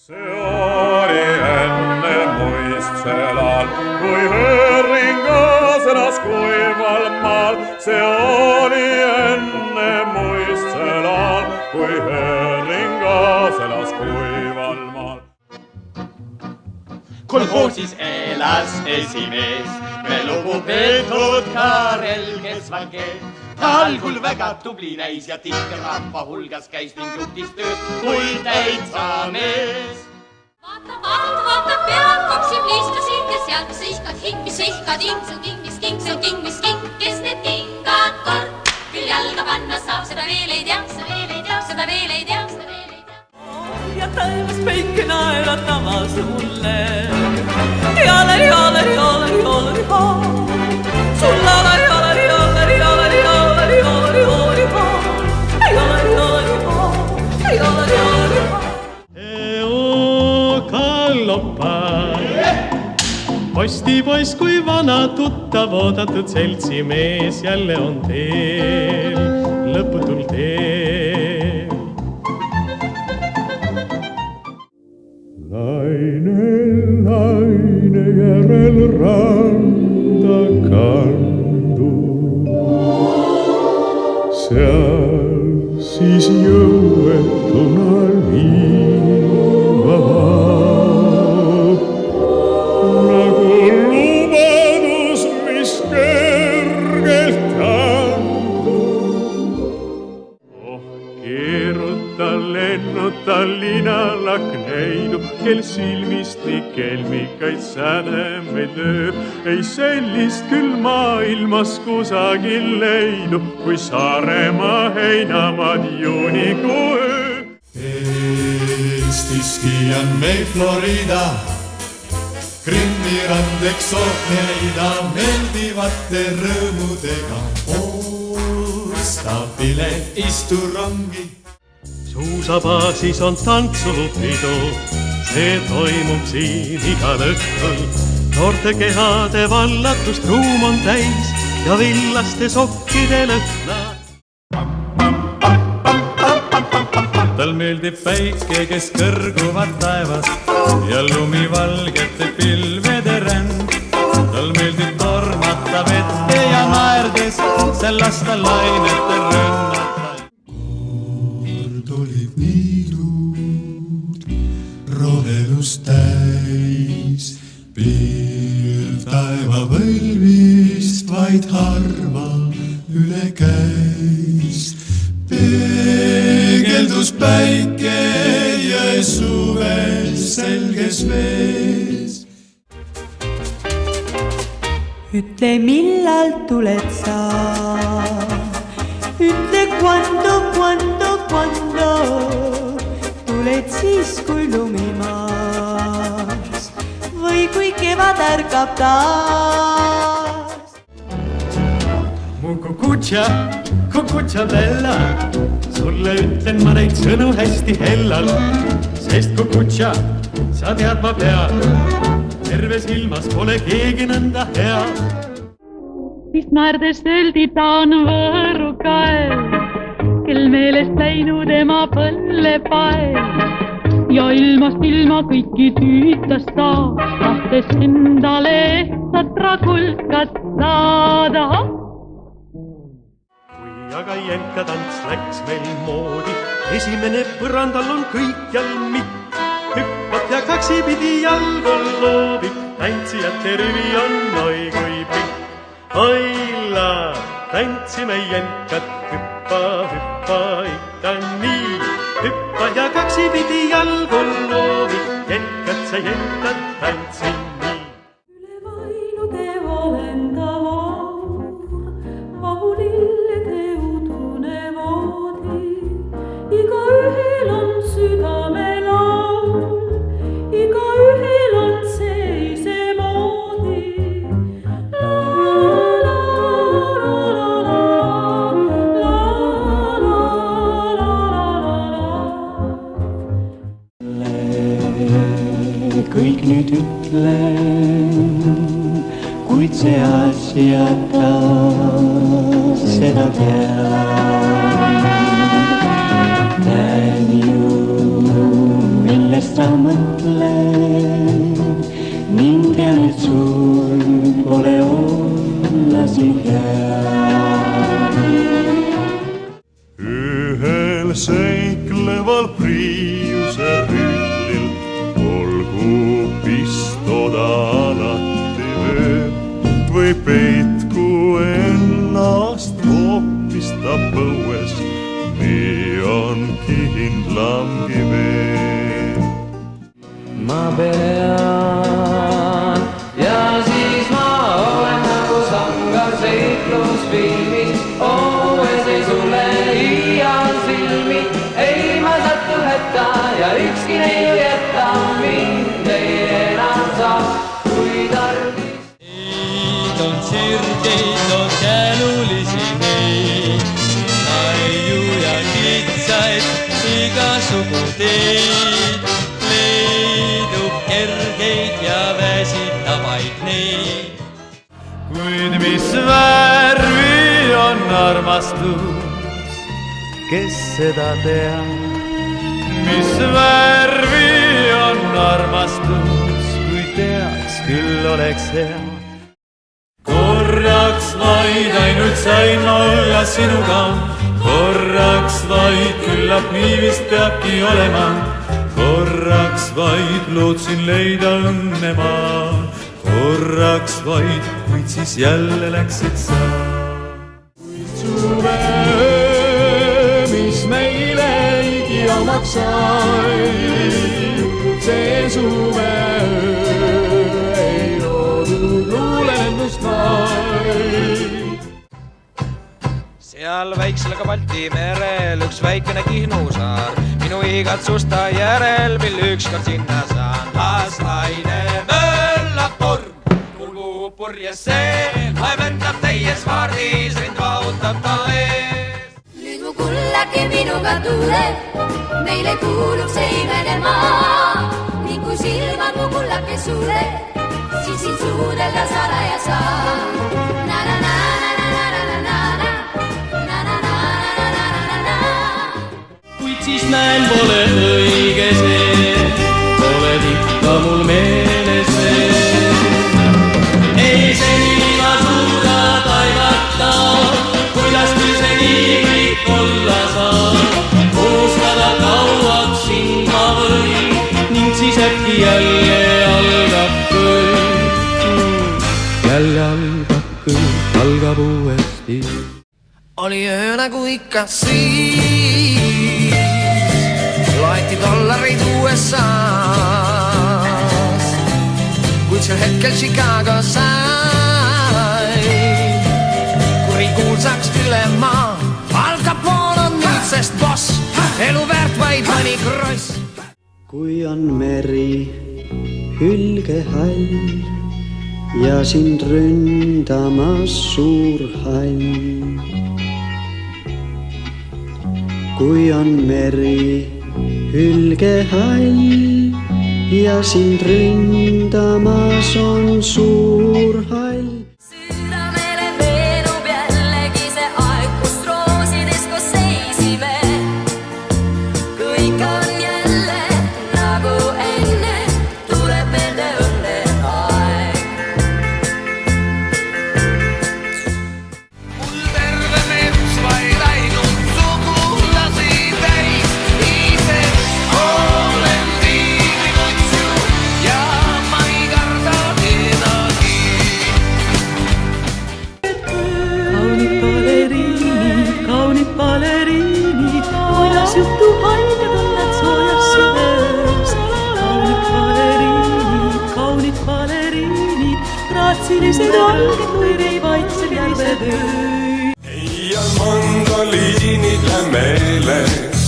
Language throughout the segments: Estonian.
See oli enne muistselal, kui hõõringas elas kuival maal. See oli enne muistselal, kui hõõringas elas kuival maal. Kolhoosis elas esimees, me lugupeetud Karel Kesvalge. Ta algul väga tubli näis ja tihti rahva hulgas käis ning juhtis tööd kui täitsa mees. Vaata pead, kopsib liistusid ja sealt sihkad hing, mis sihkad hing, see on king, mis king, see on king, mis king, kes need kingad kord küll jalga panna saab, seda veel ei tea, seda veel ei tea, seda veel ei tea, seda veel ei tea. Ja taevas päike naeratamas mulle. Jaalari, jaalari, jaalari, jaalari, haa. Sul jaalari, jaalari, jaalari, jaalari, jaalari, jaalari, jaalari, haa. Jaalari, jaalari, haa. Jaalari, jaalari, haa. Kalloppa. Postipoiss kui vana tuttav oodatud seltsimees jälle on teel, lõputul teel. Laine järel randa kandu, seal siis jõuetuna liiva vaab. Nagu lubadus, mis kergelt andub. Keeruta, lennuta linalak neidu, kel silmist nii kelmikaid sädemeid lööb. Ei sellist küll maailmas kusagil leidu, kui Saaremaa heinamaad juunikuu öö. Eestiski on meil Florida, Krimmi rand eksootneida, meeldivate rõõmudega. Osta pilet, istu rongi. Suusabaasis on tantsupidu, see toimub siin igal õhtul. Noorte kehade vallatust ruum on täis ja villaste sokkide lõhna. Tal meeldib päike, kes kõrguvad taevast ja lumivalgete pilvede ränd. Tal meeldib tormata vette ja naerdes seal lasta lainete rünnata. Kord olid niidud rohelust täis, pilv taeva võlvist vaid harva üle käis. Peegeldus päike jõe suves selges vees. Ütle, millal tuled sa? Ütle, quando tuled siis, kui lumimaas või kui kevad ärkab taas. Mu kukutša bella, sulle ütlen ma neid sõnu hästi hellal, sest kukutša, sa tead ma pean, terves ilmas pole keegi nõnda hea. Vist naerdes öeldi, ta on võõrukael, kel meelest läinud ema põllepael ja ilmast ilma kõiki tüütas ta, tahtes endale ehtsat rakulkat saada. Aga jälkatants läks meil moodi, esimene põrandal on kõikjal mikk. Hüppab ja kaksipidi jalgul loobib, tantsijate rüvi on oi kui pikk. Oila, tantsime jälkat, hüppa, hüppa ikka nii. Hüppa ja kaksipidi jalgul loobib, jälkat sa jälkad, tantsin nii. Üle vainude valenda voor, vahulillede udune voodi. Igaühel on südamelaul, igaühel on see isemoodi. Kõik nüüd ütlen, kuid see asjata seda tean. Näen ju, millest on mõtlen ning tean, et sul pole olla siin hea. Ühel seikleval priiuse rüllil olgu pistoda alati veel või peitku ennast hoopis ta põues, nii on kindlamgi veel. Ma pean ja siis ma olen nagu sangar seiklusfilmis, õues ei sule iial silmi, ei ma satu hätta ja ükski neiu jätta mind ei enam saa, kui tarvis. Neid on sirgeid, on känulisi neid, naiu ja kitsaid, igasugu teid, leidub kergeid ja väsitavaid neid. Kuid mis värvi on armastus, kes seda teab? Mis värvi on armastus, kui teaks, küll oleks hea. Korraks vaid ainult sain ma olla sinuga, korraks vaid küllap nii vist peabki olema, korraks vaid lootsin leida õnne ma, korraks vaid, kuid siis jälle läksid sa. Kuid suve, mis meile igiomaks sai, see suve ei loodud luulendust vaid. Seal väiksel ka Balti merel üks väikene Kihnusaar, minu igatsusta järel, mil ükskord sinna saan. Las laine möllab torm, kulgu purjes see, laevendab täies vaardis, rind vahutab ta ees. Nüüd mu kullake minuga tuleb, meile kuulub see imene maa, ning kui silmad mu kullake suure, siis siin suudelda salaja saa. Siis näen, pole õige see, oled ikka mul meeles veel. Ei seni ma suuda taimata, kuidas küll see nii kõik olla saab. Unustada kauaks sind ma võin, ning siis äkki jälle algab kõik. Jälle algab kõik, algab uuesti. Oli öö nagu ikka siis, loeti dollareid USA-s, kuid sel hetkel Chicago sai kurikuulsaks üle maa. Al Capone on nüüdsest boss, elu väärt vaid mõni kross. Kui on meri hülgehall ja sind ründamas suur hall, kui on meri hülgehall ja sind ründamas on suur hall. Südamele meenub jällegi see aeg, kus roosides koos seisime. Kõik on jälle nagu enne, tuleb meelde õnne aeg. Mul terve mets vaid ainult sugulasi täis, ise olen viimutsu ja ma ei karda kedagi. Kaunid baleriini, kuidas juhtu haiged on nad soojas süves. Kaunid baleriini, graatsilised valged kui reivaitsed järved öö. Ei on mandoliinile meeles,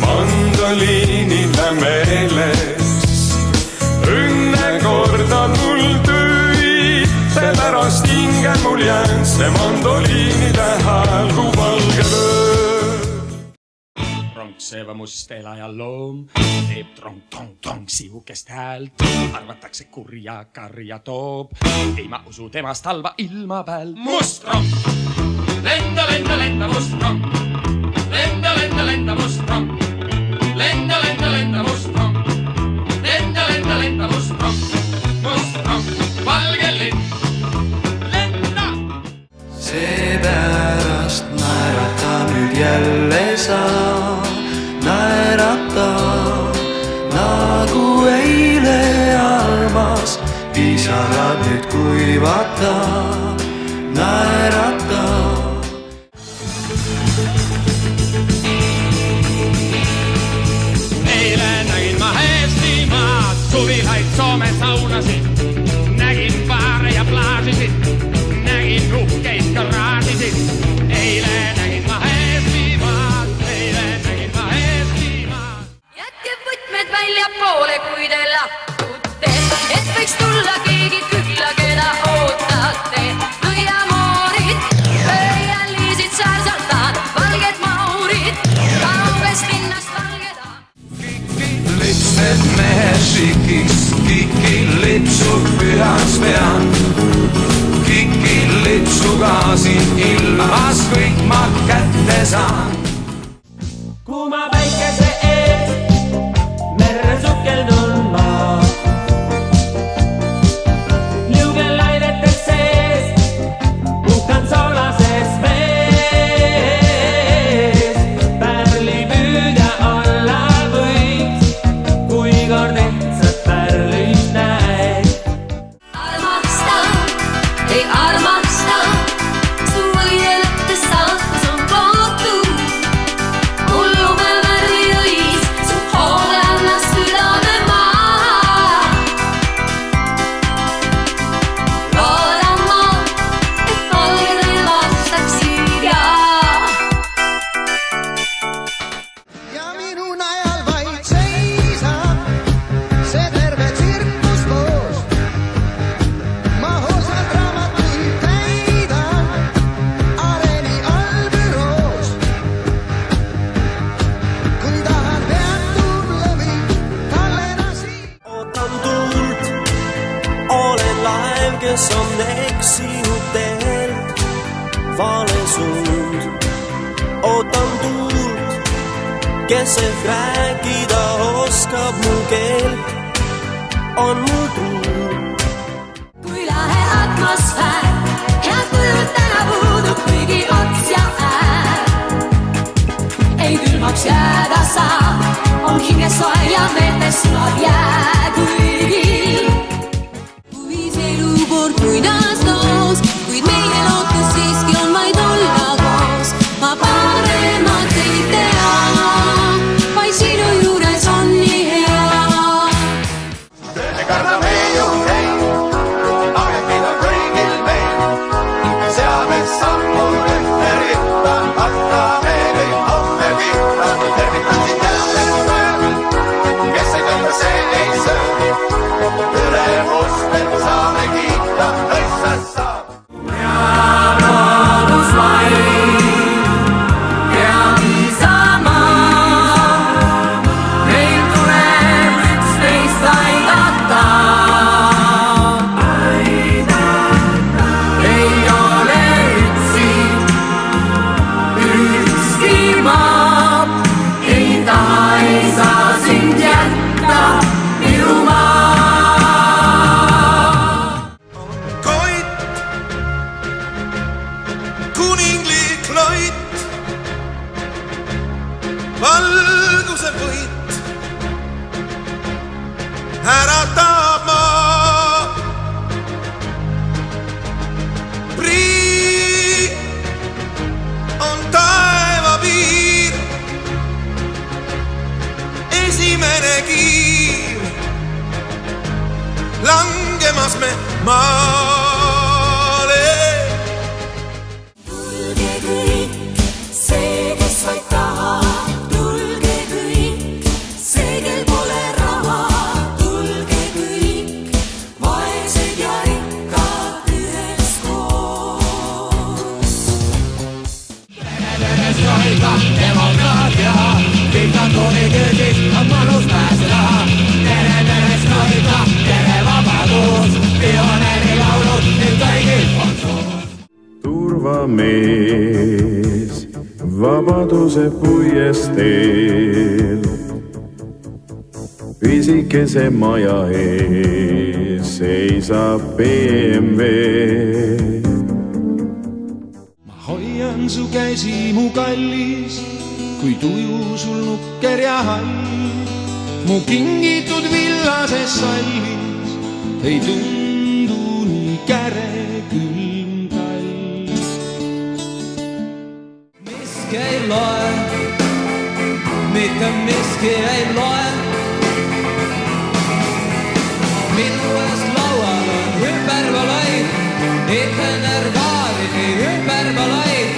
mandoliinile meeles. Õnne kordan mul tõi, seepärast hinge mul jäänud see mandoliinide hääl kui valge öö. Ronkseva must elaja loom teeb trong-tong-tong sihukest häält, arvatakse kurja karja toob, ei ma usu temast halva ilma peal. Must rong, lenda, lenda, lenda must rong, lenda, lenda, lenda must rong, lenda, lenda, lenda must rong, tahavad nüüd kuivata, naerata. Eile nägin ma Eestimaad, suvilaid Soome saunasid, nägin baare ja plaasisid, nägin uhkeid garaažisid. Eile nägin ma Eestimaad, eile nägin ma Eestimaad. Jätke võtmed välja poole, kui te lahkute, et võiks tulla keegi külla, keda ootate. Nõiamoorid, pöialiisid, säärsaltad, valged maurid, kaugest linnast valgeda. Lipsed mehe šikis, Kiki lipsu pühaks pean. Kiki lipsuga siin ilmas kõik ma kätte saan. Kuuma päikese ees, merre sukeldun ma. Liugelainete sees, puhkan soolases vees. Pärlipüüdja olla võid, kui kord ehtsad pärlid näed. Armasta, ei armasta, su õieletes saatus on kootu. Hullume värvi õis, su hoole annas südame maa. Loodan ma, et valged vastaksid ja. Ja minu najal vaid seisab see terve tsirkus koos. Ma hoolsalt raamatuid täidan areeni allbüroos. Kui tahan peatun lõvi, tallena siin. Ootan tuult, olen laev, kes on eksinud teelt vale suund. Ootan tuult, kes ehk rääkida oskab mu keelt, on mul truu. Kui lahe atmosfäär, head kujud täna puudub, kuigi ots ja äär. Ei külmaks jääda saa, on hinges soe ja meeltes sulab jää kuigi. Kuis elukord kuidas loos, kuid meie lootus siiski on vaid olla koos. Ma paremat ei tea, vaid sinu juures on nii hea. Me kardame ju neid, aga meid on kõigil meil. Me seame sammu ühte ritta, vaatame neid homme pihta. Tervitan sind jälle mööda, kes ei tõmba, see ei söö. Ülemustel saame kiita, õissas saab. Kuninglik loit, valguse võit, äratab maa. Prii on taeva piir, esimene kiir, langemas me maale. Tulge kõik, see, kes vaid tahab, tulge kõik, see, kel pole raha, tulge kõik, vaesed ja rikkad üheskoos. Demokraatia, diktaatoori küüsis on mõnus pääseda. Tere, tere, Sloika, tere, vabadus, pioneeri laulud, nüüd kõigil on soos. Turvamees vabaduse puiesteel, pisikese maja ees seisab BMW. Ma hoian su käsi, mu kallis, kui tuju sul nukker ja hall. Mu kingitud villases sallis ei tundu käre külm talv. Miski ei loe, mitte miski ei loe. Minu ees laual on hüperboloid, Itenergaarini hüperboloid,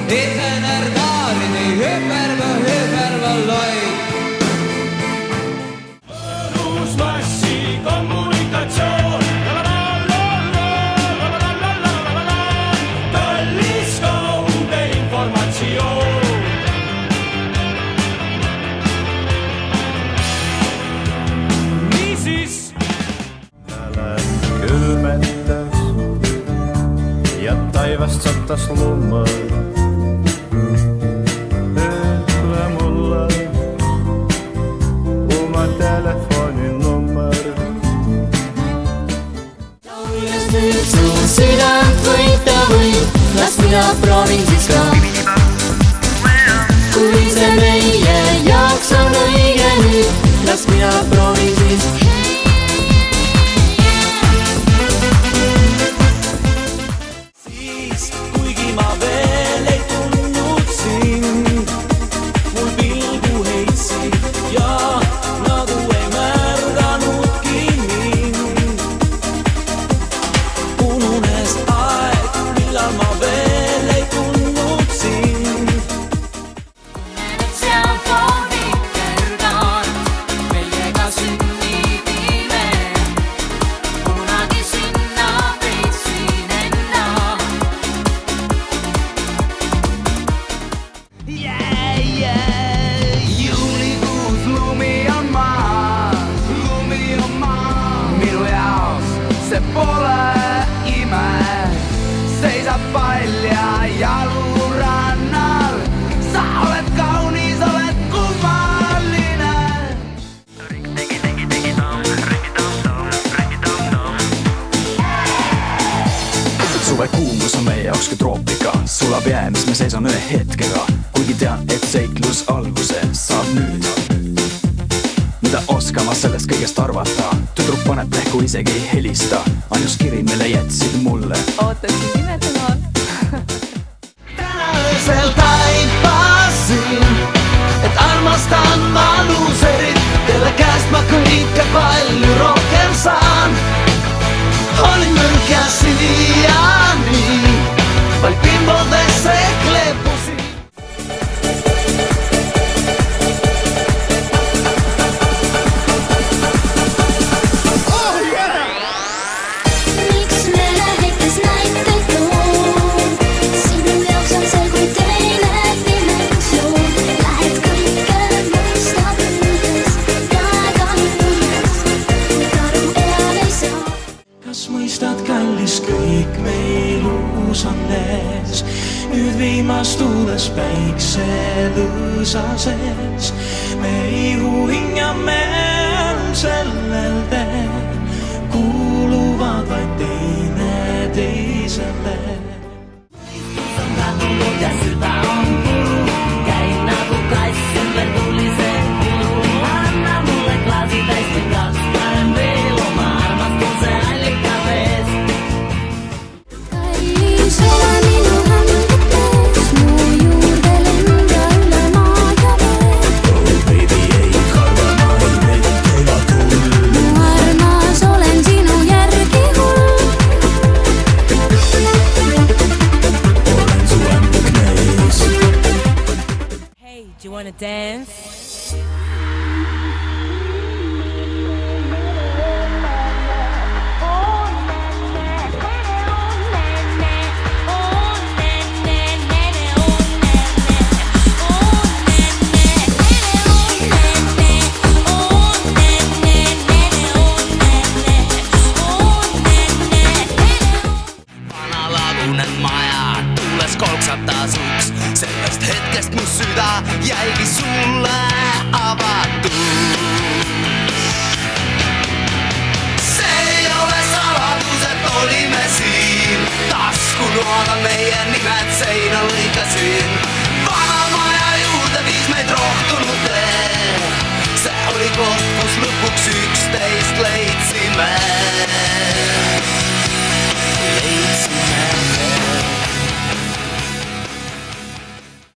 Itenergaarini hüperboloid. Õrus massi kommunikatsioon, kallis kauge informatsioon. Niisiis külmetas ja taivast sattas lummad. Ütle mulle oma telefoninummer. Lauljas nüüd su südant võita võib, las mina proovin siis ka. Kui see meie jaoks on õige nüüd, las mina proovin siis. Siis, kuigi ma veel ei tundnud sind, mul pilgu heitsid ja nagu ei märganudki mind. Ununes aeg, millal ma veel ei tundnud sind. Seal poolid kõrgad, meiega sünnib ime. Kunagi sinna peitsin enda. Juulikuus lumi on maas, minu jaoks see pole ime. Seisab palja jalu rannal, sa oled kaunis, oled kummaline. Suve kuumus on meie jaoks kui troopika, sulab jää, mis me seisan ühe hetkega. Kuigi tean, et seiklus alguse saab nüüd. Mida oskan ma sellest kõigest arvata? Tüdruk paneb tehku isegi ei helista. Ainus kiri, mille jätsid mulle. Ootasin nimetada on. Täna öösel taipasin, et armastan ma luuserit, kelle käest ma kõike palju rohkem saan. Olin mürk ja siiani, vaid pimbodesse kleepusin. Miks meile heitis näiteid toon? Sinu jaoks on see kui teine dimensioon. Lähed kõike mõista püüdes ja kahjudes, kui karu enam ei saa. Kas mõistad, kallis, kõik meil uus on ees? Nüüd viimastudes päikse lõõsa sees. Me ihu hingame sellel teel, kuuluvad vaid teine teisele. Mõistus on kadunud ja süda on puru, käin nagu kass ümber tulised puru. Anna mulle klaasi täis või kaks, panen veel oma armastuse allika vees. Kallis, ole minu hängetes, mu juurde lenda üle maa ja vee. Oh baby, ei karva ma ei vett ega tull. Mu armas, olen sinu järgi hull. Olen su ämblik neis. Hey, do you wanna dance?